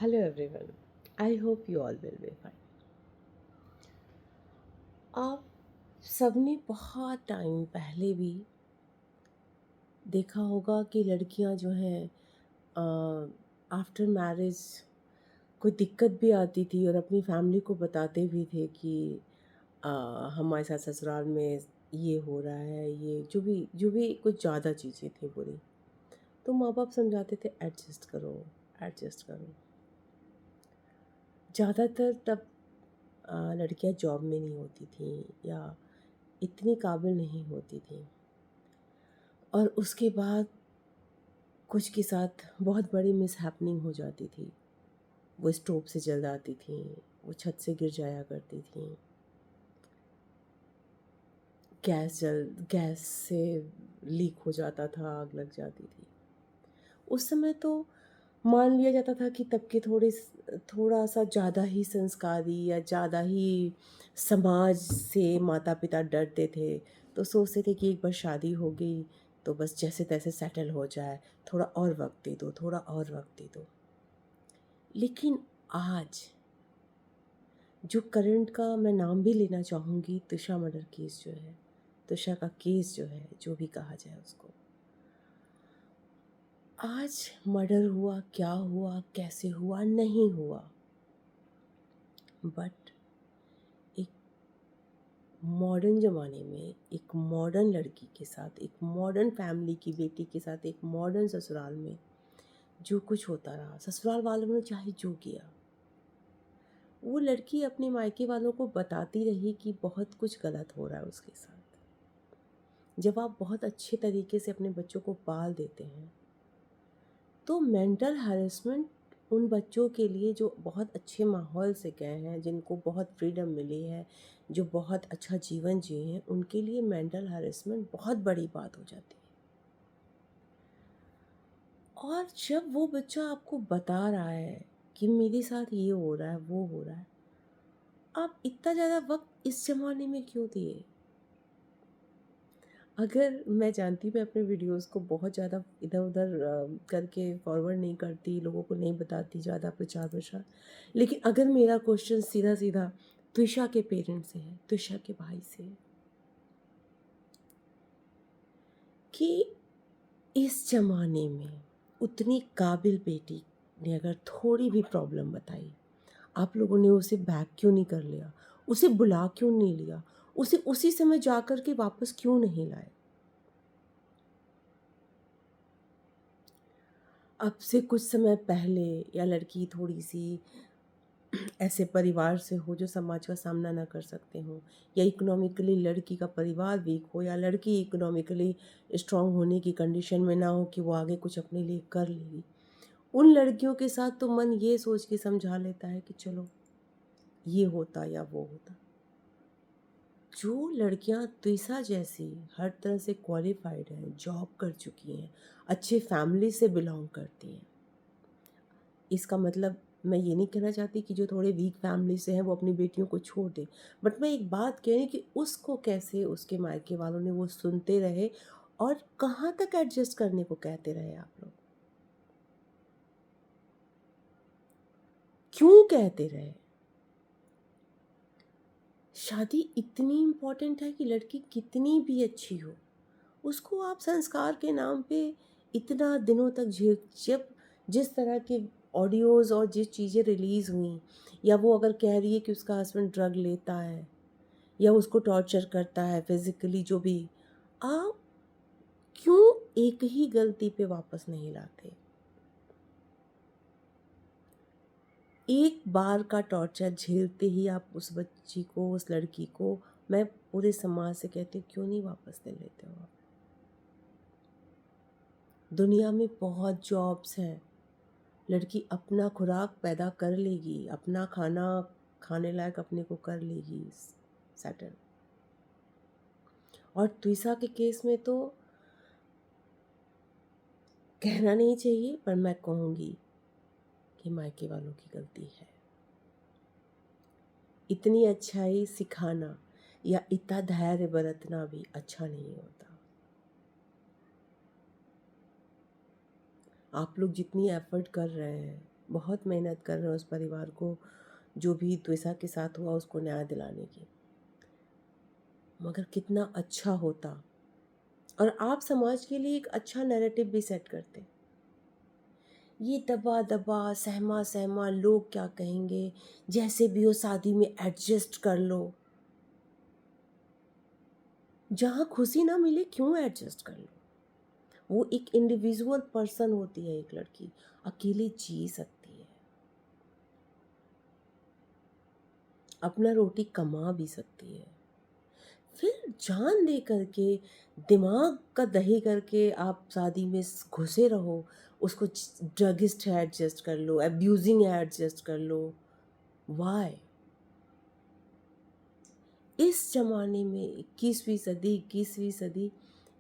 Hello everyone. I hope you all will be fine. आप सबने बहुत टाइम पहले भी देखा होगा कि लड़कियां जो हैं आफ्टर मैरिज कोई दिक्कत भी आती थी और अपनी फैमिली को बताते भी थे कि अ, हमारे साथ ससुराल में ये हो रहा है, ये जो भी कुछ ज़्यादा चीज़ें थी बुरी, तो माँ बाप समझाते थे एडजस्ट करो, एडजस्ट करो। ज़्यादातर तब लड़कियां जॉब में नहीं होती थी या इतनी काबिल नहीं होती थी, और उसके बाद कुछ के साथ बहुत बड़ी मिसहैपनिंग हो जाती थी। वो स्टोव से जल जाती थी, वो छत से गिर जाया करती थी, गैस से लीक हो जाता था, आग लग जाती थी। उस समय तो मान लिया जाता था कि तब के थोड़ा सा ज़्यादा ही संस्कारी या ज़्यादा ही समाज से माता पिता डरते थे, तो सोचते थे कि एक बार शादी हो गई तो बस जैसे तैसे सेटल हो जाए, थोड़ा और वक्त दे दो, थोड़ा और वक्त दे दो। लेकिन आज जो करंट का मैं नाम भी लेना चाहूँगी, तुषा मर्डर केस जो है, तुषा का केस जो है, जो भी कहा जाए उसको, आज मर्डर हुआ, क्या हुआ, कैसे हुआ, नहीं हुआ, बट एक मॉडर्न ज़माने में एक मॉडर्न लड़की के साथ, एक मॉडर्न फैमिली की बेटी के साथ, एक मॉडर्न ससुराल में जो कुछ होता रहा, ससुराल वालों ने चाहे जो किया, वो लड़की अपने मायके वालों को बताती रही कि बहुत कुछ गलत हो रहा है उसके साथ। जब आप बहुत अच्छे तरीके से अपने बच्चों को पाल देते हैं, तो मेंटल हैरेसमेंट उन बच्चों के लिए जो बहुत अच्छे माहौल से गए हैं, जिनको बहुत फ्रीडम मिली है, जो बहुत अच्छा जीवन जिए हैं, उनके लिए मेंटल हैरेसमेंट बहुत बड़ी बात हो जाती है। और जब वो बच्चा आपको बता रहा है कि मेरे साथ ये हो रहा है, वो हो रहा है, आप इतना ज़्यादा वक्त इस ज़माने में क्यों दिए? अगर मैं जानती, मैं अपने वीडियोस को बहुत ज़्यादा इधर-उधर करके फॉरवर्ड नहीं करती, लोगों को नहीं बताती ज़्यादा प्रचार-प्रसार। लेकिन अगर मेरा क्वेश्चन सीधा-सीधा त्विषा के पेरेंट्स से है, त्विषा के भाई से है, कि इस ज़माने में उतनी काबिल बेटी ने अगर थोड़ी भी प्रॉब्लम बताई, आप लोगों ने उसे बैक क्यों नहीं कर लिया? उसे बुला क्यों नहीं लिया? उसे उसी समय जाकर के वापस क्यों नहीं लाए? अब से कुछ समय पहले, या लड़की थोड़ी-सी ऐसे परिवार से हो जो समाज का सामना ना कर सकते हों, या इकोनॉमिकली लड़की का परिवार वीक हो, या लड़की इकोनॉमिकली स्ट्रांग होने की कंडीशन में ना हो कि वो आगे कुछ अपने लिए कर लेगी, उन लड़कियों के साथ तो मन ये सोच के समझा लेता है कि चलो ये होता या वो होता। जो लड़कियां त्विसा जैसी हर तरह से क्वालिफाइड हैं, जॉब कर चुकी हैं, अच्छे फैमिली से बिलोंग करती हैं, इसका मतलब मैं ये नहीं कहना चाहती कि जो थोड़े वीक फैमिली से हैं वो अपनी बेटियों को छोड़ दें, बट मैं एक बात कह रही हूँ कि उसको कैसे उसके मायके वालों ने वो सुनते रहे, और कहाँ तक एडजस्ट करने को कहते रहे आप लोग, क्यों कहते रहे? शादी इतनी इम्पोर्टेंट है कि लड़की कितनी भी अच्छी हो, उसको आप संस्कार के नाम पे इतना दिनों तक झेल, जब जिस तरह के ऑडियोज़ और जिस चीज़ें रिलीज़ हुई, या वो अगर कह रही है कि उसका हस्बैंड ड्रग लेता है या उसको टॉर्चर करता है फिज़िकली, जो भी, आप क्यों एक ही गलती पे वापस नहीं लाते? एक बार का टॉर्चर झेलते ही आप उस बच्ची को, उस लड़की को, मैं पूरे समाज से कहती हूँ, क्यों नहीं वापस ले लेते हो आप? दुनिया में बहुत जॉब्स हैं, लड़की अपना खुराक पैदा कर लेगी, अपना खाना खाने लायक अपने को कर लेगी सेटल। और त्विसा के केस में तो कहना नहीं चाहिए, पर मैं कहूँगी कि मायके वालों की गलती है। इतनी अच्छाई सिखाना या इतना धैर्य बरतना भी अच्छा नहीं होता। आप लोग जितनी एफर्ट कर रहे हैं, बहुत मेहनत कर रहे हैं उस परिवार को, जो भी त्विषा के साथ हुआ उसको न्याय दिलाने की। मगर कितना अच्छा होता, और आप समाज के लिए एक अच्छा नैरेटिव भी सेट करते। ये दबा दबा सहमा सहमा लोग क्या कहेंगे, जैसे भी हो शादी में एडजस्ट कर लो। जहाँ खुशी ना मिले क्यों एडजस्ट कर लो। वो एक इंडिविजुअल पर्सन होती है, एक लड़की अकेले जी सकती है, अपना रोटी कमा भी सकती है। फिर जान दे करके, दिमाग का दही करके आप शादी में घुसे रहो, उसको ड्रगिस्ट है एडजस्ट कर लो, अब्यूजिंग है एडजस्ट कर लो। वाई? इस ज़माने में 21वीं सदी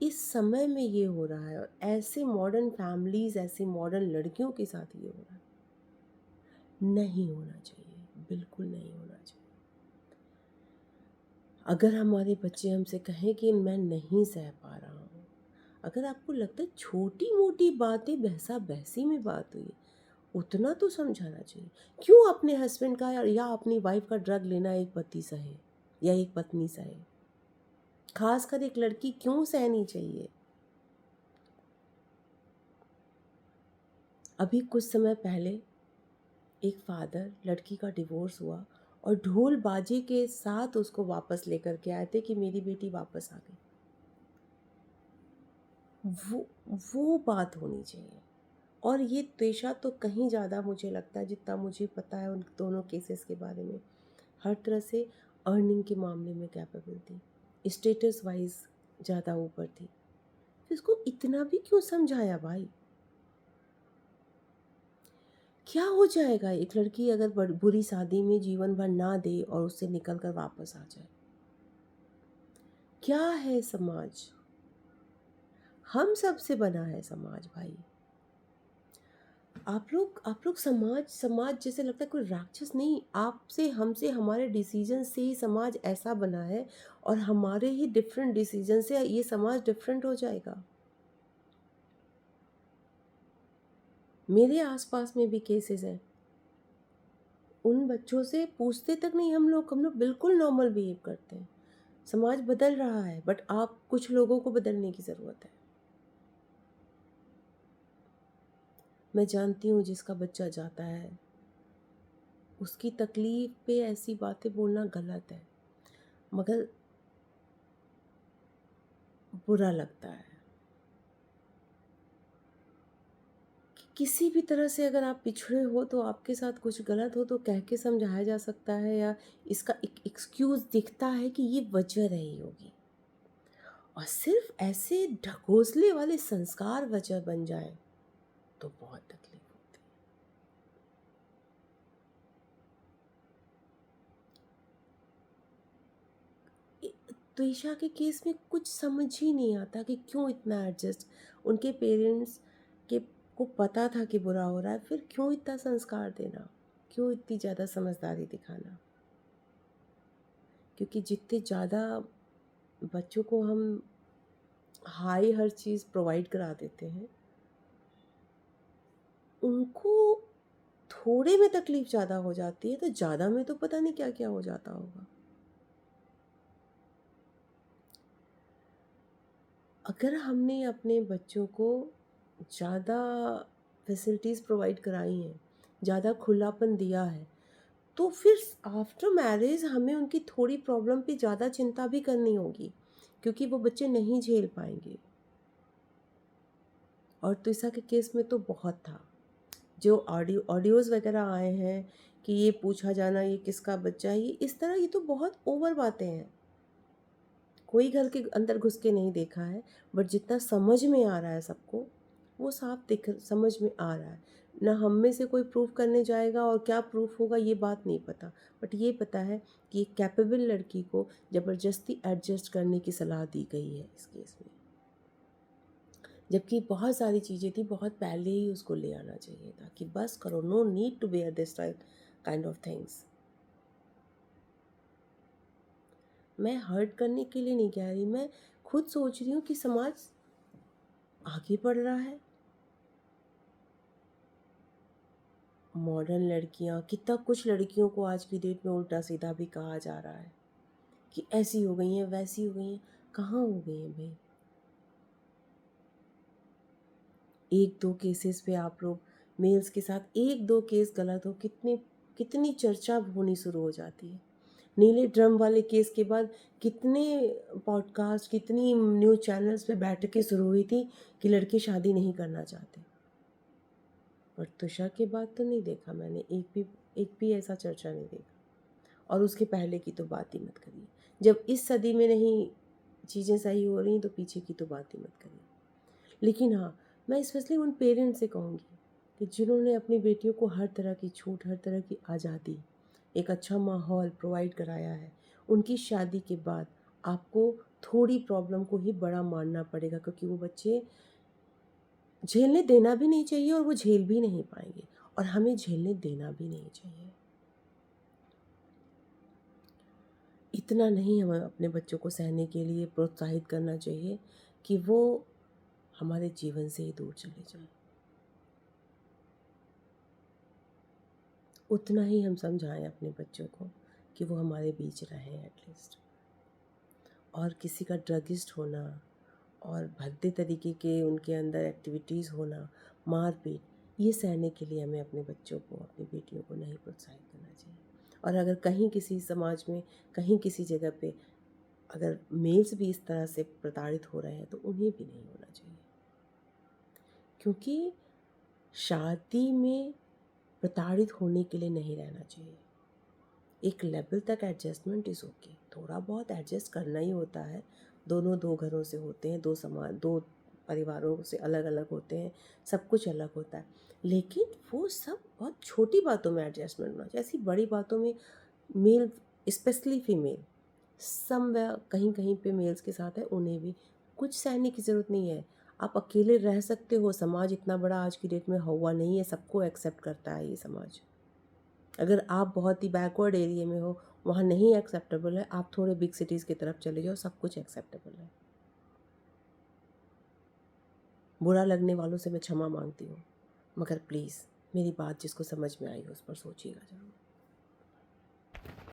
इस समय में ये हो रहा है, और ऐसे मॉडर्न फैमिलीज़, ऐसे मॉडर्न लड़कियों के साथ ये हो रहा है। नहीं होना चाहिए, बिल्कुल नहीं होना चाहिए। अगर हमारे बच्चे हमसे कहें कि मैं नहीं सह पा रहा हूँ, अगर आपको लगता है छोटी मोटी बातें बहसा बहसी में बात हुई, उतना तो समझाना चाहिए। क्यों अपने हस्बैंड का या अपनी वाइफ का ड्रग लेना एक पति सहे या एक पत्नी सहे? खासकर एक लड़की क्यों सहनी चाहिए? अभी कुछ समय पहले एक फादर, लड़की का डिवोर्स हुआ और ढोल बाजे के साथ उसको वापस लेकर के आए थे कि मेरी बेटी वापस आ गई। वो बात होनी चाहिए। और ये त्वेषा तो कहीं ज़्यादा, मुझे लगता है जितना मुझे पता है उन दोनों केसेस के बारे में, हर तरह से अर्निंग के मामले में कैपेबल थी, स्टेटस वाइज ज़्यादा ऊपर थी। तो इसको इतना भी क्यों समझाया भाई? क्या हो जाएगा एक लड़की अगर बुरी शादी में जीवन भर ना दे और उससे निकल कर वापस आ जाए? क्या है समाज? हम सब से बना है समाज भाई। आप लोग समाज समाज जैसे लगता है कोई राक्षस नहीं, आपसे हमसे हमारे डिसीजन से ही समाज ऐसा बना है, और हमारे ही डिफरेंट डिसीजन से ये समाज डिफरेंट हो जाएगा। मेरे आसपास में भी केसेस हैं, उन बच्चों से पूछते तक नहीं हम लोग बिल्कुल नॉर्मल बिहेव करते हैं। समाज बदल रहा है, बट आप कुछ लोगों को बदलने की ज़रूरत है। मैं जानती हूँ जिसका बच्चा जाता है, उसकी तकलीफ़ पे ऐसी बातें बोलना गलत है, मगर बुरा लगता है कि किसी भी तरह से अगर आप पिछड़े हो तो आपके साथ कुछ गलत हो तो कह के समझाया जा सकता है, या इसका एक एक्सक्यूज़ दिखता है कि ये वजह रही होगी, और सिर्फ ऐसे ढकोसले वाले संस्कार वजह बन जाए तो बहुत तकलीफ होती है। त्विषा के केस में कुछ समझ ही नहीं आता कि क्यों इतना एडजस्ट, उनके पेरेंट्स के को पता था कि बुरा हो रहा है, फिर क्यों इतना संस्कार देना, क्यों इतनी ज़्यादा समझदारी दिखाना? क्योंकि जितने ज़्यादा बच्चों को हम हाई हर चीज़ प्रोवाइड करा देते हैं, उनको थोड़े में तकलीफ़ ज़्यादा हो जाती है, तो ज़्यादा में तो पता नहीं क्या-क्या हो जाता होगा। अगर हमने अपने बच्चों को ज़्यादा फैसिलिटीज़ प्रोवाइड कराई हैं, ज़्यादा खुलापन दिया है, तो फिर आफ्टर मैरिज हमें उनकी थोड़ी प्रॉब्लम पे ज़्यादा चिंता भी करनी होगी, क्योंकि वो बच्चे नहीं झेल पाएँगे। और त्विषा के केस में तो बहुत था। जो ऑडियोज़ वगैरह आए हैं कि ये पूछा जाना ये किसका बच्चा है, ये इस तरह, ये तो बहुत ओवर बातें हैं। कोई घर के अंदर घुस के नहीं देखा है, बट जितना समझ में आ रहा है सबको, वो साफ दिख समझ में आ रहा है। ना हम में से कोई प्रूफ करने जाएगा, और क्या प्रूफ होगा ये बात नहीं पता, बट ये पता है कि एक कैपेबल लड़की को ज़बरदस्ती एडजस्ट करने की सलाह दी गई है इस केस में। जबकि बहुत सारी चीज़ें थी, बहुत पहले ही उसको ले आना चाहिए था कि बस करो, no need to bear this type kind of things. मैं हर्ट करने के लिए नहीं कह रही, मैं खुद सोच रही हूँ कि समाज आगे बढ़ रहा है, मॉडर्न लड़कियां, कितना कुछ लड़कियों को आज की डेट में उल्टा सीधा भी कहा जा रहा है कि ऐसी हो गई हैं, वैसी हो गई हैं। कहाँ हो गई हैं भाई? एक दो केसेस पे आप लोग मेल्स के साथ एक दो केस गलत हो, कितनी चर्चा होनी शुरू हो जाती है। नीले ड्रम वाले केस के बाद कितने पॉडकास्ट, कितनी न्यूज़ चैनल्स पे बैठकें शुरू हुई थी कि लड़के शादी नहीं करना चाहते। पर तुषार के बाद तो नहीं देखा मैंने, एक भी ऐसा चर्चा नहीं देखा। और उसके पहले की तो बात ही मत करिए। जब इस सदी में नहीं चीज़ें सही हो रही तो पीछे की तो बात ही मत करिए। लेकिन हाँ, मैं स्पेशली उन पेरेंट्स से कहूँगी कि जिन्होंने अपनी बेटियों को हर तरह की छूट, हर तरह की आज़ादी, एक अच्छा माहौल प्रोवाइड कराया है, उनकी शादी के बाद आपको थोड़ी प्रॉब्लम को ही बड़ा मानना पड़ेगा, क्योंकि वो बच्चे झेलने देना भी नहीं चाहिए और वो झेल भी नहीं पाएंगे, और हमें झेलने देना भी नहीं चाहिए। इतना नहीं हमें अपने बच्चों को सहने के लिए प्रोत्साहित करना चाहिए कि वो हमारे जीवन से ही दूर चले जाएं। उतना ही हम समझाएं अपने बच्चों को कि वो हमारे बीच रहें एटलीस्ट। और किसी का ड्रगिस्ट होना और भद्दे तरीके के उनके अंदर एक्टिविटीज़ होना, मारपीट, ये सहने के लिए हमें अपने बच्चों को, अपनी बेटियों को नहीं प्रोत्साहित करना चाहिए। और अगर कहीं किसी समाज में, कहीं किसी जगह पे अगर मेल्स भी इस तरह से प्रताड़ित हो रहे हैं तो उन्हें भी नहीं होना चाहिए, क्योंकि शादी में प्रताड़ित होने के लिए नहीं रहना चाहिए। एक लेवल तक एडजस्टमेंट इज़ ओके, थोड़ा बहुत एडजस्ट करना ही होता है। दोनों दो घरों से होते हैं, दो परिवारों से अलग अलग होते हैं, सब कुछ अलग होता है। लेकिन वो सब बहुत छोटी बातों में एडजस्टमेंट होना चाहिए। ऐसी बड़ी बातों में मेल, स्पेशली फीमेल, समवेयर कहीं कहीं पे मेल्स के साथ है, उन्हें भी कुछ सहने की ज़रूरत नहीं है। आप अकेले रह सकते हो, समाज इतना बड़ा आज की डेट में हुआ नहीं है, सबको एक्सेप्ट करता है ये समाज। अगर आप बहुत ही बैकवर्ड एरिया में हो, वहाँ नहीं एक्सेप्टेबल है, आप थोड़े बिग सिटीज़ की तरफ चले जाओ, सब कुछ एक्सेप्टेबल है। बुरा लगने वालों से मैं क्षमा मांगती हूँ, मगर प्लीज़ मेरी बात जिसको समझ में आई हो उस पर सोचिएगा ज़रूर।